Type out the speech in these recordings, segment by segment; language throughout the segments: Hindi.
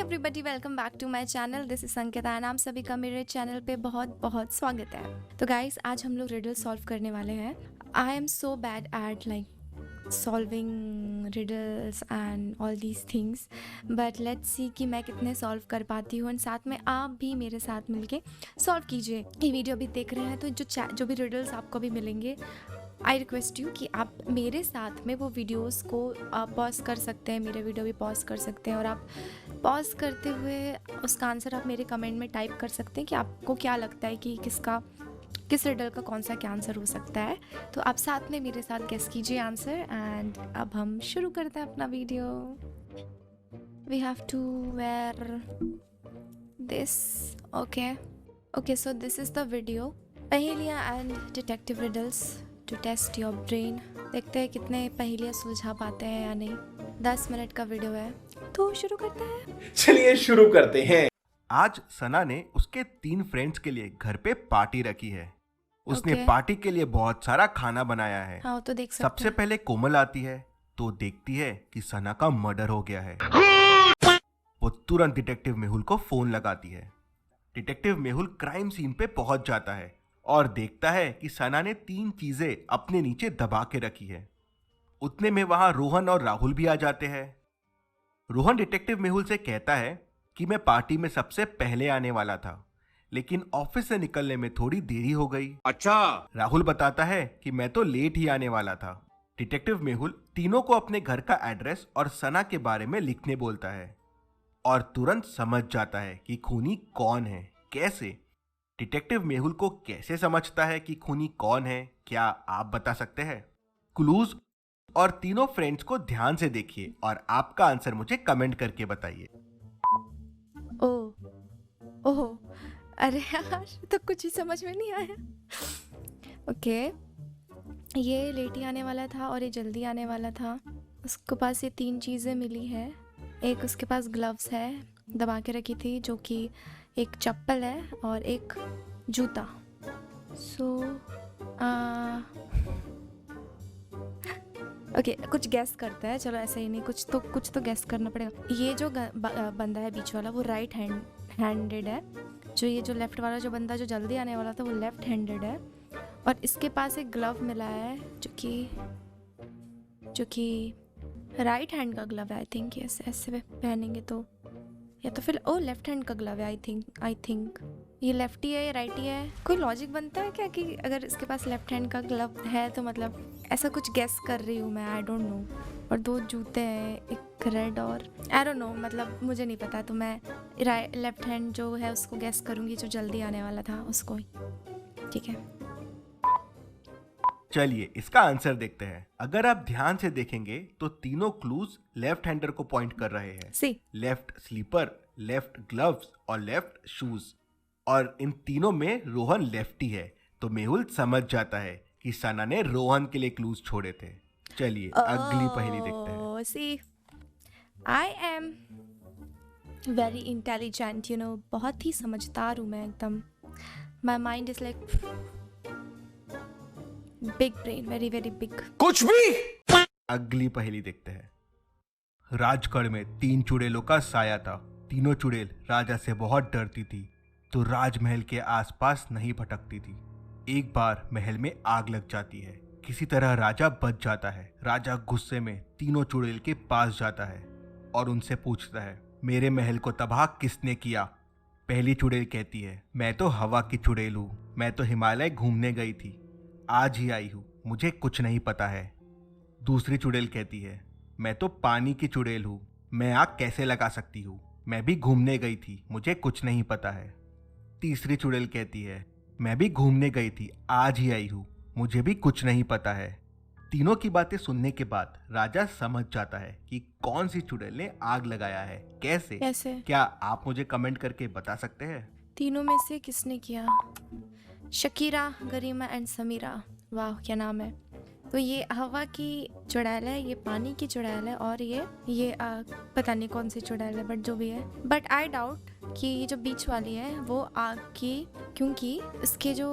Everybody, welcome back to my channel. This is Sanketa and आप सभी का मेरे चैनल पे बहुत बहुत स्वागत है। तो गाइस, आज हम लोग रिडल सॉल्व करने वाले हैं। I am so bad at like solving riddles and all these things, but let's see कि मैं कितने सॉल्व कर पाती हूँ। एंड साथ में आप भी मेरे साथ मिलके सॉल्व कीजिए। ये वीडियो भी देख रहे हैं तो जो भी रिडल्स आपको भी मिलेंगे, आई रिक्वेस्ट यू कि आप मेरे साथ में वो वीडियोस को पॉज कर सकते हैं, मेरे वीडियो भी पॉज कर सकते हैं, और आप पॉज करते हुए उसका आंसर आप मेरे कमेंट में टाइप कर सकते हैं कि आपको क्या लगता है कि किस रिडल का कौन सा क्या आंसर हो सकता है। तो आप साथ में मेरे साथ गेस कीजिए आंसर। एंड अब हम शुरू करते हैं अपना video. We have to wear this. Okay, so this is the video, पहेलियाँ and detective riddles to test your brain. देखते हैं कितने पहेलियाँ सुलझा पाते हैं या नहीं। 10 मिनट का वीडियो है तो शुरू करते हैं। चलिए शुरू करते हैं। आज सना ने उसके 3 फ्रेंड्स के लिए घर पे पार्टी रखी है। उसने Okay. पार्टी के लिए बहुत सारा खाना बनाया है। हाँ, तो देख सकते सबसे हैं। पहले कोमल आती है तो देखती है कि सना का मर्डर हो गया है। वो तुरंत डिटेक्टिव मेहुल को फोन लगाती है। डिटेक्टिव मेहुल क्राइम सीन पे पहुंच जाता है और देखता है कि सना ने 3 चीजें अपने नीचे दबा के रखी है। उतने में वहां रोहन और राहुल भी आ जाते हैं। रोहन डिटेक्टिव मेहुल से कहता है कि मैं पार्टी में सबसे पहले आने वाला था, लेकिन ऑफिस से निकलने में थोड़ी देरी हो गई। अच्छा। राहुल बताता है कि मैं तो लेट ही आने वाला था। डिटेक्टिव मेहुल तीनों को अपने घर का एड्रेस और सना के बारे में लिखने बोलता है और तुरंत समझ जाता है कि खूनी कौन है। कैसे? डिटेक्टिव मेहुल को कैसे समझता है कि खूनी कौन है, क्या आप बता सकते हैं? क्लूज और तीनों फ्रेंड्स को ध्यान से देखिए और आपका आंसर मुझे कमेंट करके बताइए। ओह, अरे यार, तो कुछ ही समझ में नहीं आया। ओके, ये लेट ही आने वाला था और ये जल्दी आने वाला था। उसके पास ये 3 चीज़ें मिली है। एक उसके पास ग्लव्स है, दबा के रखी थी, जो कि एक चप्पल है और एक जूता। ओके, कुछ गेस करता है। चलो, ऐसे ही नहीं, कुछ तो गेस करना पड़ेगा। ये जो बंदा है बीच वाला, वो राइट हैंडेड है। जो लेफ्ट वाला जो बंदा जो जल्दी आने वाला था, वो लेफ्ट हैंडेड है। और इसके पास एक ग्लव मिला है जो कि राइट हैंड का ग्लव है। आई थिंक ऐसे पहनेंगे तो, या तो फिर लेफ्ट हैंड का ग्लव है। आई थिंक ये लेफ्टी है या राइटी है। कोई लॉजिक बनता है क्या कि अगर इसके पास लेफ्ट हैंड का ग्लव है तो, मतलब ऐसा कुछ गेस कर रही हूँ मैं। I don't know. और 2 जूते हैं, एक रेड और आई डोंट नो, मतलब मुझे नहीं पता। तो मैं लेफ्ट हैंड जो है उसको गेस करूँगी, जो जल्दी आने वाला था उसको ही। ठीक है, चलिए इसका आंसर देखते हैं। अगर आप ध्यान से देखेंगे तो तीनों क्लूज लेफ्ट हैंडर को पॉइंट कर रहे हैं। सी लेफ्ट स्लीपर, लेफ्ट ग्लव्स और लेफ्ट शूज। और इन तीनों में रोहन लेफ्टी है, तो मेहुल समझ जाता है कि सना ने रोहन के लिए क्लूज छोड़े थे। चलिए अगली पहेली देखते हैं। सी आई एम वेरी इंटेलिजेंट, बहुत ही समझदार हूँ मैं एकदम। My mind is like big brain, very very big. कुछ भी। अगली पहेली देखते हैं। राजगढ़ में 3 चुड़ैलों का साया था। तीनों चुड़ैल राजा से बहुत डरती थी, तो राजमहल के आसपास नहीं भटकती थी। एक बार महल में आग लग जाती है। किसी तरह राजा बच जाता है। राजा गुस्से में तीनों चुड़ैल के पास जाता है और उनसे पूछता है, मेरे महल को तबाह किसने किया? पहली चुड़ैल कहती है, मैं तो हवा की चुड़ैल हूँ। मैं तो हिमालय घूमने गई थी, आज ही आई हूँ, मुझे कुछ नहीं पता है। दूसरी चुड़ैल कहती है, मैं तो पानी की चुड़ैल हूँ। मैं आग कैसे लगा सकती हूँ? मैं भी घूमने गई थी, मुझे कुछ नहीं पता है। तीसरी चुड़ैल कहती है, मैं भी घूमने गई थी, आज ही आई हूँ, मुझे भी कुछ नहीं पता है। तीनों की बातें सुनने के बाद राजा समझ जाता है कि कौन सी चुड़ैल ने आग लगाया है। कैसे? क्या आप मुझे कमेंट करके बता सकते हैं? तीनों में से किसने किया? शकीरा, गरिमा एंड समीरा। वाह, क्या नाम है। तो ये हवा की चुड़ैल है, ये पानी की चुड़ैल है, और ये पता नहीं कौन सी चुड़ैल है, बट जो भी है। बट आई डाउट कि ये जो बीच वाली है वो आग की, क्योंकि इसके जो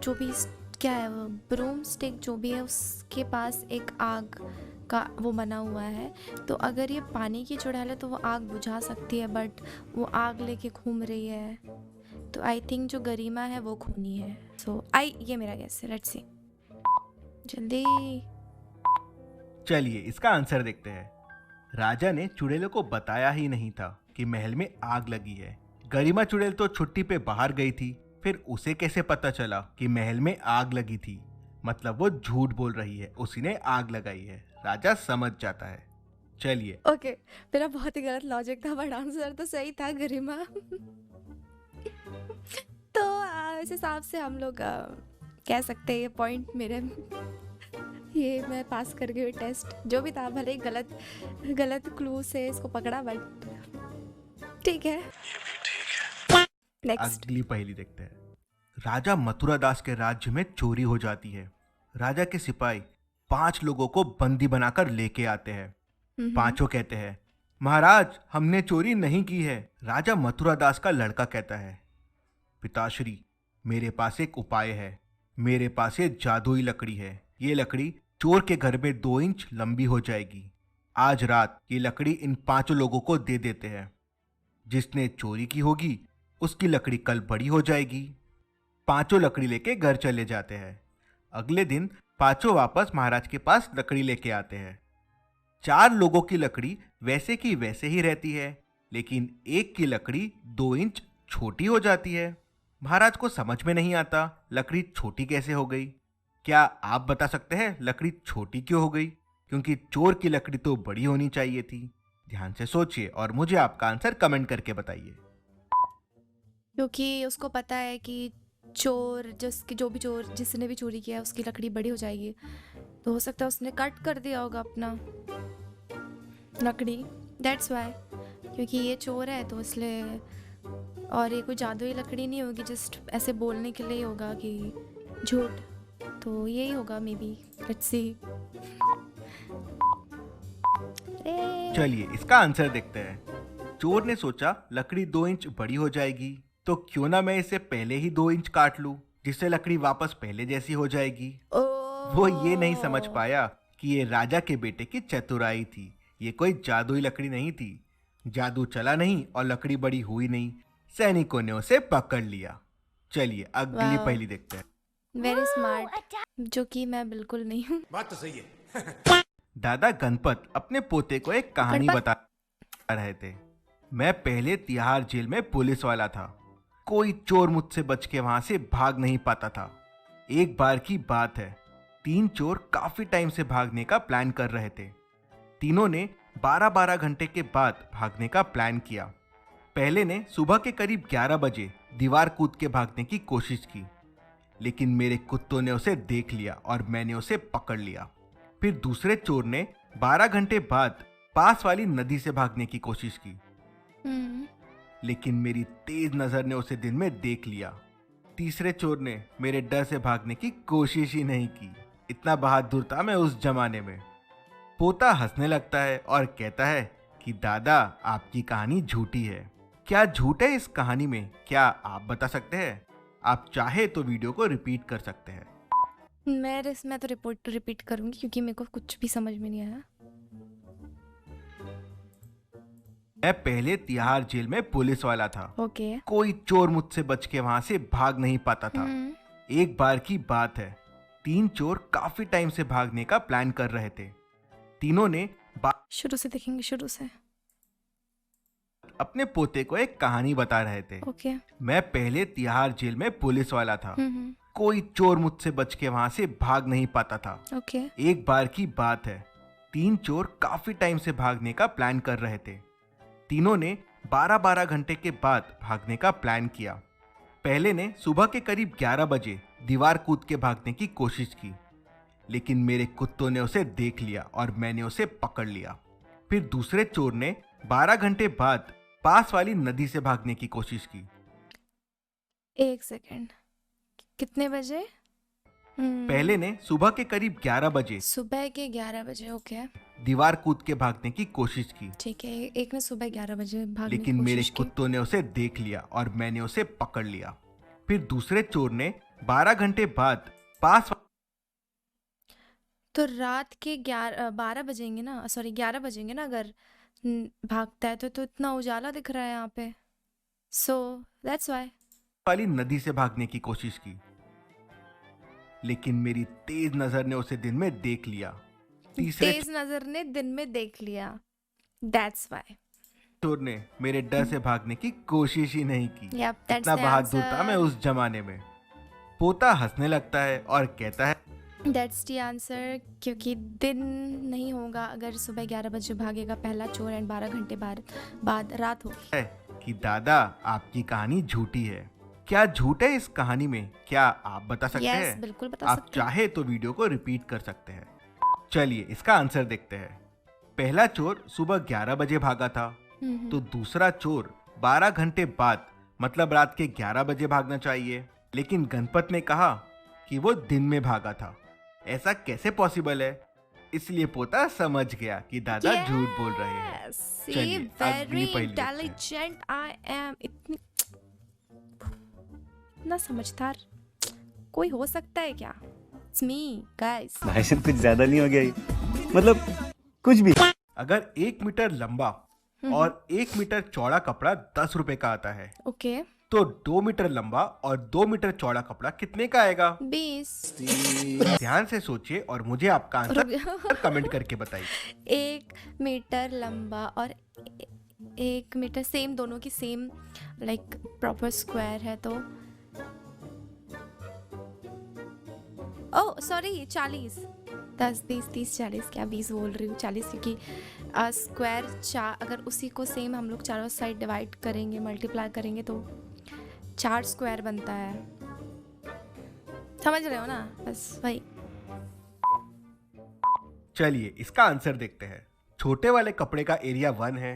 भी क्या है, वो ब्रूम स्टिक जो भी है, उसके पास एक आग का वो बना हुआ है, तो अगर ये पानी की चुड़ैल है तो वो आग बुझा सकती है, बट वो आग लेके घूम रही है, तो आई थिंक जो गरिमा है वो खूनी है। सो ये मेरा गेस है। लेट्स सी, जल्दी। चलिए इसका आंसर देखते हैं। राजा ने चुड़ैलों को बताया ही नहीं था कि महल में आग लगी है। गरिमा चुड़ैल तो छुट्टी पे बाहर गई थी, फिर उसे कैसे पता चला कि महल में आग लगी थी? मतलब वो झूठ बोल रही है, उसी ने आग लगाई है। राजा समझ जाता है। चलिए ओके, मेरा बहुत ही गलत लॉजिक था, बट आंसर तो सही था, गरिमा। तो इस हिसाब से हम लोग कह सकते हैं ये पॉइंट मेरे, ये मैं पास कर गई टेस्ट। जो भी था, भले ही गलत क्लू से इसको पकड़ा, बट ठीक है। नेक्स्ट। अगली पहेली देखते हैं। राजा मथुरा दास के राज्य में चोरी हो जाती है। राजा के सिपाही 5 लोगों को बंदी बनाकर लेके आते हैं। पांचों कहते हैं, महाराज हमने चोरी नहीं की है। राजा मथुरा दास का लड़का कहता है, पिताश्री मेरे पास एक उपाय है। मेरे पास ये जादुई लकड़ी है। ये लकड़ी चोर के घर में 2 इंच लंबी हो जाएगी। आज रात ये लकड़ी इन 5 लोगों को दे देते हैं। जिसने चोरी की होगी उसकी लकड़ी कल बड़ी हो जाएगी। 5 लकड़ी लेके घर चले जाते हैं। अगले दिन 5 वापस महाराज के पास लकड़ी लेके आते हैं। 4 लोगों की लकड़ी वैसे की वैसे ही रहती है, लेकिन एक की लकड़ी 2 इंच छोटी हो जाती है। महाराज को समझ में नहीं आता लकड़ी छोटी कैसे हो गई। क्या आप बता सकते हैं लकड़ी छोटी क्यों हो गई? क्योंकि चोर की लकड़ी तो बड़ी होनी चाहिए थी। ध्यान से सोचिए और मुझे आपका आंसर कमेंट करके बताइए। क्योंकि उसको पता है कि जिसने भी चोरी किया है उसकी लकड़ी बड़ी हो जाएगी, तो हो सकता है उसने कट कर दिया होगा अपना लकड़ी, दैट्स वाई। क्योंकि ये चोर है तो इसलिए, और ये कोई जादुई लकड़ी नहीं होगी, जस्ट ऐसे बोलने के लिए होगा कि झूठ, तो यही होगा मे बी। Let's see. चलिए इसका आंसर देखते हैं। चोर ने सोचा लकड़ी 2 इंच बड़ी हो जाएगी, तो क्यों ना मैं इसे पहले ही 2 इंच काट लूं, जिससे लकड़ी वापस पहले जैसी हो जाएगी। वो ये नहीं समझ पाया कि ये राजा के बेटे की चतुराई थी। ये कोई जादुई लकड़ी नहीं थी। जादू चला नहीं और लकड़ी बड़ी हुई नहीं। सैनिकों ने उसे पकड़ लिया। चलिए अगली वाह। पहेली देखते हैं। वेरी स्मार्ट, जो कि मैं बिल्कुल नहीं हूँ। बात तो सही है। दादा गणपत अपने पोते को एक कहानी गणपत? बता रहे थे। मैं पहले तिहाड़ जेल में पुलिस वाला था। कोई चोर मुझसे बच के वहां से भाग नहीं पाता था। एक बार की बात है, 3 चोर काफी टाइम से भागने का प्लान कर रहे थे। तीनों ने 12-12 घंटे के बाद भागने का प्लान किया। पहले ने सुबह के करीब 11 बजे दीवार कूद के भागने की कोशिश की, लेकिन मेरे कुत्तों ने उसे देख लिया और मैंने उसे पकड़ लिया। फिर दूसरे चोर ने 12 घंटे बाद पास वाली नदी से भागने की कोशिश की, लेकिन मेरी तेज नजर ने उसे दिन में देख लिया। तीसरे चोर ने मेरे डर से भागने की कोशिश ही नहीं की। इतना बहादुर था मैं उस जमाने में। पोता हंसने लगता है और कहता है कि दादा आपकी कहानी झूठी है। क्या झूठ है इस कहानी में? क्या आप बता सकते हैं? आप चाहे तो वीडियो को रिपीट कर सकते हैं। मैं तो रिपीट करूंगी क्योंकि मेरे को कुछ भी समझ में नहीं आया। मैं पहले तिहाड़ जेल में पुलिस वाला था। ओके। कोई चोर मुझसे बच के वहां से भाग नहीं पाता था। एक बार की बात है, 3 चोर काफी टाइम से भागने का प्लान कर रहे थे। तीनों ने शुरू से देखेंगे, शुरू से। अपने पोते को एक कहानी बता रहे थे। ओके। मैं पहले तिहाड़ जेल में पुलिस वाला था। कोई चोर मुझसे बच के वहां से भाग नहीं पाता था। ओके। एक बार की बात है, 3 चोर काफी टाइम से भागने का प्लान कर रहे थे। तीनों ने 12-12 घंटे के बाद भागने का प्लान किया। पहले ने सुबह के करीब 11 बजे दीवार कूद के भागने की कोशिश की, लेकिन मेरे कुत्तों ने उसे देख लिया और मैंने उसे पकड़ लिया। फिर दूसरे चोर ने 12 घंटे बाद पास वाली नदी से भागने की कोशिश की। 1 सेकेंड, कितने बजे? पहले ने सुबह के करीब 11 बजे सुबह के 11 बजे। ओके। दीवार कूद के भागने की कोशिश की, ठीक है। एक ने सुबह 11 बजे भागने की लेकिन मेरे कोशिश की। कुत्तों ने उसे देख लिया और मैंने उसे पकड़ लिया। फिर दूसरे चोर ने 12 घंटे बाद पास तो रात के 12 बजेंगे ना, सॉरी 11 बजेंगे ना, अगर भागता है तो इतना उजाला दिख रहा है यहाँ पे, सो दैट्स वाई। वाली नदी से भागने की कोशिश की, लेकिन मेरी तेज नजर ने उसे दिन में देख लिया। तीसरे तेज नजर ने दिन में देख लिया, दैट्स वाई। चोर ने मेरे डर से भागने की कोशिश ही नहीं की। Yep, that's इतना the बहादुर था answer. मैं उस जमाने में। पोता हंसने लगता है और कहता है दैट्स द आंसर, क्योंकि दिन नहीं होगा अगर सुबह 11 बजे भागेगा पहला चोर एंड 12 घंटे बाद रात होगी। कि दादा आपकी कहानी झूठी है। क्या झूठ है इस कहानी में, क्या आप बता सकते यस हैं? बिल्कुल बता आप सकते हैं। चाहे तो वीडियो को रिपीट कर सकते हैं। चलिए इसका आंसर देखते हैं। पहला चोर सुबह 11 बजे भागा था, तो दूसरा चोर 12 घंटे बाद मतलब रात के 11 बजे भागना चाहिए, लेकिन गणपत ने कहा कि वो दिन में भागा था। ऐसा कैसे पॉसिबल है? इसलिए पोता समझ गया कि दादा झूठ बोल रहे हैं। चलिए, अगली वेरी पहेली देखते हैं। Intelligent I am. इतना समझदार कोई हो सकता है क्या? It's me guys. भाई साहब कुछ ज्यादा नहीं हो गया ये? मतलब कुछ भी। अगर 1 मीटर लंबा और 1 मीटर चौड़ा कपड़ा 10 रुपए का आता है, ओके, तो 2 मीटर लंबा और 2 मीटर चौड़ा कपड़ा कितने का आएगा? 20। ध्यान से सोचिए और मुझे आपका आंसर कमेंट करके बताइए। 1 मीटर लंबा और 1 मीटर, सेम, दोनों की सेम लाइक प्रॉपर स्क्वायर है, तो ओह सॉरी 40, 10, 20, 30, 40, क्या 20 बोल रही हूँ, 40, क्योंकि स्क्वायर अगर उसी को सेम हम लोग चारों साइड डिवाइड करेंगे, मल्टीप्लाई करेंगे, तो 4 स्क्वायर बनता है। समझ रहे हो ना? बस वही। चलिए इसका आंसर देखते हैं। छोटे वाले कपड़े का एरिया 1 है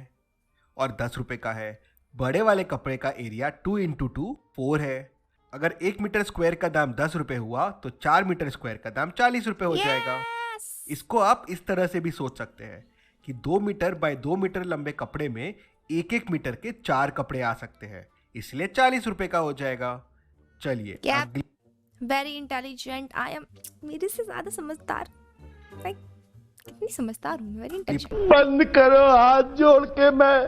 और 10 रुपए का है। बड़े वाले कपड़े का एरिया 2 × 2 4 है। अगर 1 मीटर स्क्वायर का दाम 10 रुपए हुआ तो 4 मीटर स्क्वायर का दाम 40 रुपए हो जाएगा। इसको आप इस तरह से भी सोच सकते हैं कि 2 मीटर बाय 2 मीटर लंबे कपड़े में 1-1 मीटर के 4 कपड़े आ सकते हैं, इसलिए 40 रुपए का हो जाएगा। चलिए अगली। Very intelligent I am. मेरे से ज्यादा समझदार, लाइक कितनी समझदार हूँ, वेरी इंटेलिजेंट। बंद करो हाथ जोड़ के मैं।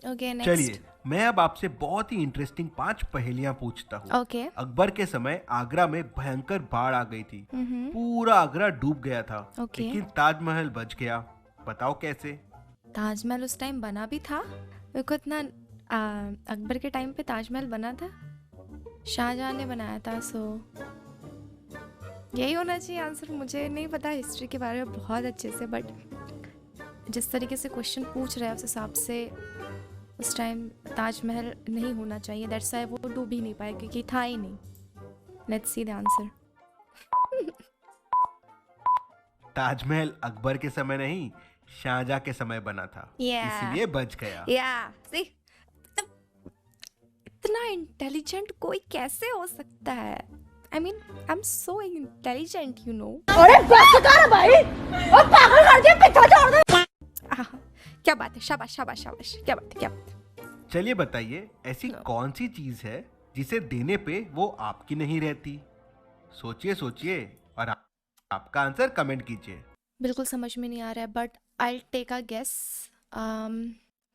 Okay next. चलिए मैं अब आपसे बहुत ही इंटरेस्टिंग 5 पहेलियां पूछता हूँ। ओके। अकबर के समय आगरा में भयंकर बाढ़ आ गई थी। पूरा आगरा डूब गया था, ओके। लेकिन ताजमहल बच गया। बताओ कैसे? ताजमहल उस टाइम बना भी था? मेरे को इतना अकबर के टाइम पे ताजमहल बना था, शाहजहां ने बनाया था, सो यही होना चाहिए आंसर। मुझे नहीं पता हिस्ट्री के बारे में बहुत अच्छे से, बट जिस तरीके से क्वेश्चन पूछ रहे हैं उस हिसाब से उस टाइम ताजमहल नहीं होना चाहिए, दैट्स व्हाई वो डूब ही नहीं पाए, क्योंकि था ही नहीं। Let's see the answer. Taj Mahal Akbar के समय नहीं, शाहजहां के समय बना था, इसलिए बच गया। या सी, इतना इंटेलिजेंट कोई कैसे हो सकता है? I mean I am so intelligent, you know. अरे बस कर भाई, और पागल कर दिया, पीछे छोड़ दे। क्या बात है, शाबाश शाबाश शाबाश, क्या बात है, क्या बात है। चलिए बताइए ऐसी कौन सी चीज है जिसे देने पे वो आपकी नहीं रहती? सोचिए सोचिए और आपका आंसर कमेंट कीजिए। बिल्कुल समझ में नहीं आ रहा है, but I take a guess.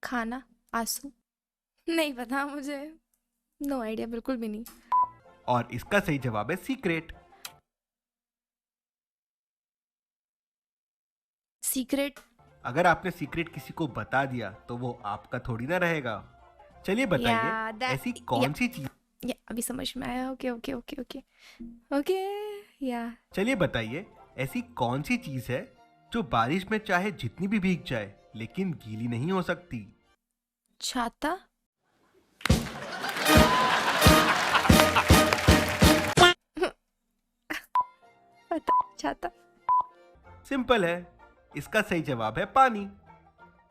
खाना, आंसू, नहीं पता मुझे, नो आइडिया, बिल्कुल भी नहीं। और इसका सही जवाब है सीक्रेट। सीक्रेट? अगर आपने सीक्रेट किसी को बता दिया तो वो आपका थोड़ी ना रहेगा। चलिए बताइए ऐसी कौन सी चीज। या अभी समझ में आया। Okay okay okay okay okay या। चलिए बताइए ऐसी कौन सी चीज है जो बारिश में चाहे जितनी भी भीग जाए लेकिन गीली नहीं हो सकती? छाता? छाता। सिंपल है, इसका सही जवाब है पानी।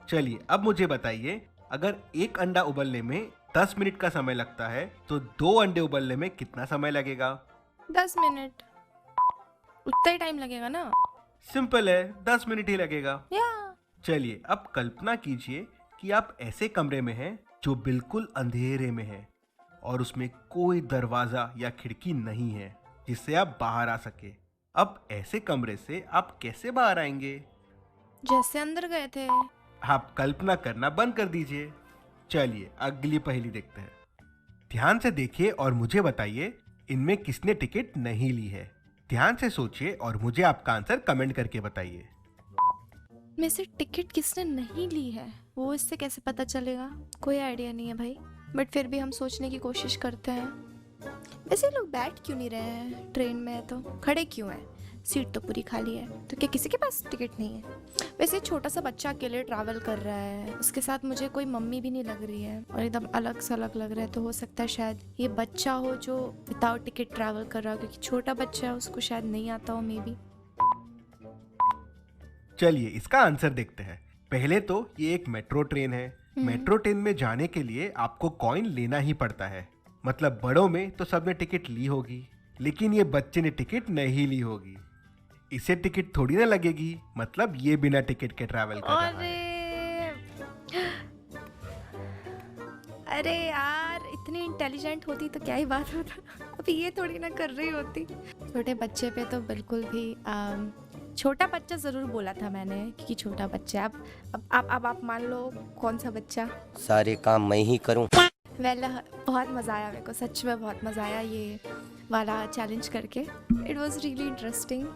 चलिए अब मुझे बताइए अगर एक अंडा उबलने में 10 मिनट का समय लगता है तो 2 अंडे उबलने में कितना समय लगेगा? 10 मिनट। उतना ही टाइम लगेगा ना? सिंपल है, 10 मिनट ही लगेगा। या। चलिए अब कल्पना कीजिए कि आप ऐसे कमरे में हैं जो बिल्कुल अंधेरे में है और उसमें कोई दरवाजा या खिड़की नहीं है जिससे आप बाहर आ सके। अब ऐसे कमरे से आप कैसे बाहर आएंगे? जैसे अंदर गए थे। आप कल्पना करना बंद कर दीजिए। चलिए अगली पहेली देखते हैं। ध्यान से देखिए और मुझे बताइए इनमें किसने टिकट नहीं ली है। ध्यान से सोचिए और मुझे आपका आंसर कमेंट करके बताइए। में से टिकट किसने नहीं ली है वो इससे कैसे पता चलेगा? कोई आइडिया नहीं है भाई, बट फिर भी हम सोचने की कोशिश करते हैं। वैसे लोग बैठ क्यों नहीं रहे हैं ट्रेन में? है तो खड़े क्यों हैं? सीट तो पूरी खाली है, तो क्या किसी के पास टिकट नहीं है? वैसे छोटा सा बच्चा अकेले ट्रैवल कर रहा है, उसके साथ मुझे कोई मम्मी भी नहीं लग रही है और एकदम अलग सा लग रहा है, तो हो सकता है शायद ये बच्चा हो जो विदाउट टिकट ट्रैवल कर रहा हो, क्योंकि छोटा बच्चा है, उसको शायद नहीं आता हो मे बी। चलिए इसका आंसर देखते हैं। पहले तो ये एक मेट्रो ट्रेन है। मेट्रो ट्रेन में जाने के लिए आपको कॉइन लेना ही पड़ता है। मतलब बड़ों में तो सबने टिकट ली होगी, लेकिन ये बच्चे ने टिकट नहीं ली होगी। इसे टिकट थोड़ी ना लगेगी, मतलब ये बिना टिकट के ट्रैवल कर रहा है। अरे यार, इतनी इंटेलिजेंट होती तो क्या ही बात होता, अभी ये थोड़ी ना कर रही होती। छोटे बच्चे पे तो बिल्कुल भी छोटा बच्चा ज़रूर बोला था मैंने, क्योंकि छोटा बच्चा। अब आप मान लो कौन सा बच्चा? सारे काम मैं ही करूं। बहुत मज़ा आया मेरे को, सच में बहुत मज़ा आया ये वाला चैलेंज करके। It was really interesting,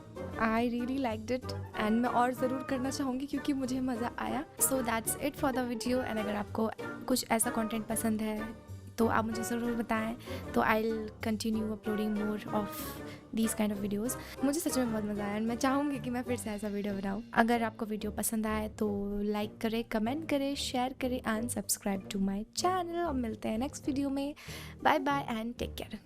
I really liked it and मैं और ज़रूर करना चाहूँगी क्योंकि मुझे मज़ा आया। So that's it for the video. And अगर आपको कुछ ऐसा कंटेंट पसंद है तो आप मुझे ज़रूर बताएं, तो I will continue uploading more of these kind of videos. मुझे सच में बहुत मज़ा आया एंड मैं चाहूँगी कि मैं फिर से ऐसा वीडियो बनाऊँ। अगर आपको वीडियो पसंद आए तो लाइक करें, कमेंट करें, शेयर करें and subscribe to my channel. और मिलते हैं नेक्स्ट वीडियो में। Bye bye and take care.